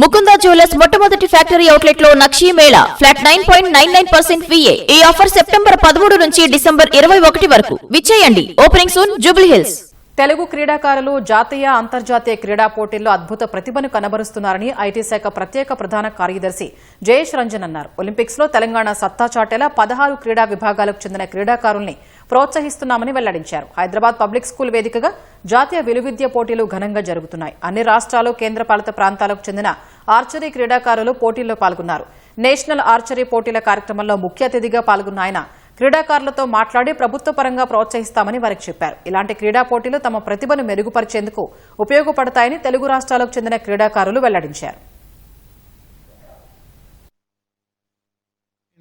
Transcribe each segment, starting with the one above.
Mukunda jewellers మొట్టమొదటి factory outlet లో Nakshi Mela flat 9.99% VA. ఈ ఆఫర్ సెప్టెంబర్ 13 నుంచి డిసెంబర్ 21 వరకు. విచ్చేయండి. Opening soon Jubilee Hills. Telugu క్రీడాకారులు జాతీయ అంతర్జాతీయ క్రీడా పోటీల్లో అద్భుత ప్రతిభను కనబరుస్తున్నారని ఐటీ శాఖ ప్రత్యేక ప్రధాన కార్యదర్శి జయేష్ రంజన్ అన్నారు. ఒలింపిక్స్ లో తెలంగాణ సత్తా చాటేలా 16 క్రీడా విభాగాలకు చెందిన క్రీడాకారుల్ని ప్రోత్సహిస్తున్నామని వెల్లడించారు. హైదరాబాద్ పబ్లిక్ స్కూల్ వేదికగా జాతీయ విలువిద్య పోటీలు ఘనంగా జరుగుతున్నాయి. అన్ని రాష్ట్రాలు కేంద్రపాలిత ప్రాంతాలకు చెందిన ఆర్చరీ క్రీడాకారులు పోటీల్లో పాల్గొన్నారు. నేషనల్ ఆర్చరీ పోటీల కార్యక్రమంలో ముఖ్య అతిథిగా పాల్గొన్న ఆయన క్రీడాకారులతో మాట్లాడి ప్రభుత్వ పరంగా ప్రోత్సహిస్తామని వారికి చెప్పారు. ఇలాంటి క్రీడా పోటీలు తమ ప్రతిభను మెరుగుపరిచేందుకు ఉపయోగపడతాయని తెలుగు రాష్ట్రాలకు చెందిన క్రీడాకారులు వెల్లడించారు.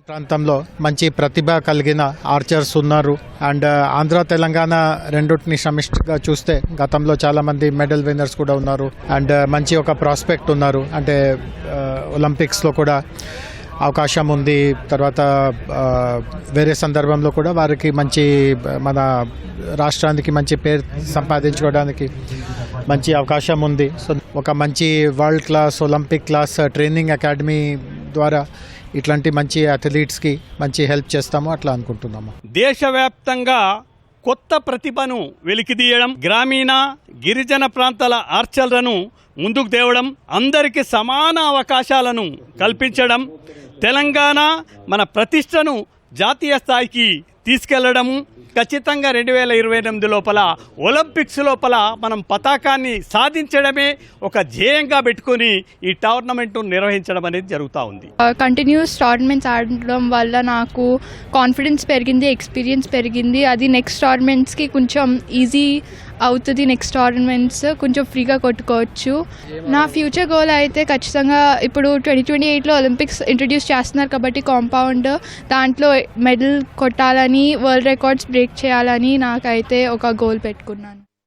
ప్రాంతంలో మంచి ప్రతిభ కలిగిన ఆర్చర్స్ ఉన్నారు. అండ్ ఆంధ్ర తెలంగాణ రెండుటిని సమిష్టిగా చూస్తే గతంలో చాలా మంది మెడల్ విన్నర్స్ కూడా ఉన్నారు. అండ్ మంచి ఒక ప్రాస్పెక్ట్ ఉన్నారు. అంటే ఒలింపిక్స్లో కూడా అవకాశం ఉంది. తర్వాత వేరే సందర్భంలో కూడా వారికి మంచి మన రాష్ట్రానికి మంచి పేరు సంపాదించుకోవడానికి మంచి అవకాశం ఉంది. సో ఒక మంచి world class Olympic class training academy ద్వారా ఇట్లాంటి మంచి అథ్లీట్స్కి మంచి హెల్ప్ చేస్తాము అట్లా అనుకుంటున్నాము. దేశవ్యాప్తంగా కొత్త ప్రతిభను వెలికితీయడం, గ్రామీణ గిరిజన ప్రాంతాల ఆర్చర్లను ముందుకు తేవడం, అందరికీ సమాన అవకాశాలను కల్పించడం, తెలంగాణ మన ప్రతిష్టను జాతీయ స్థాయికి తీసుకెళ్లడము, ఖచ్చితంగా 2028 లోపల ఒలింపిక్స్ లోపల మనం పతాకాన్ని సాధించడమే ఒక ధ్యేయంగా పెట్టుకొని ఈ టోర్నమెంట్ను నిర్వహించడం అనేది జరుగుతూ ఉంది. కంటిన్యూస్ టోర్నమెంట్స్ ఆడడం వల్ల నాకు కాన్ఫిడెన్స్ పెరిగింది, ఎక్స్పీరియన్స్ పెరిగింది. అది నెక్స్ట్ టోర్నమెంట్స్కి కొంచెం ఈజీ అవుతుంది. నెక్స్ట్ టోర్నమెంట్స్ కొంచెం ఫ్రీగా కొట్టుకోవచ్చు. నా ఫ్యూచర్ గోల్ అయితే ఖచ్చితంగా ఇప్పుడు 2028లో ఒలింపిక్స్ ఇంట్రడ్యూస్ చేస్తున్నారు కాబట్టి కాంపౌండ్ దాంట్లో మెడల్ కొట్టాలని, వరల్డ్ రికార్డ్స్ బ్రేక్ చేయాలని నాకైతే ఒక గోల్ పెట్టుకున్నాను.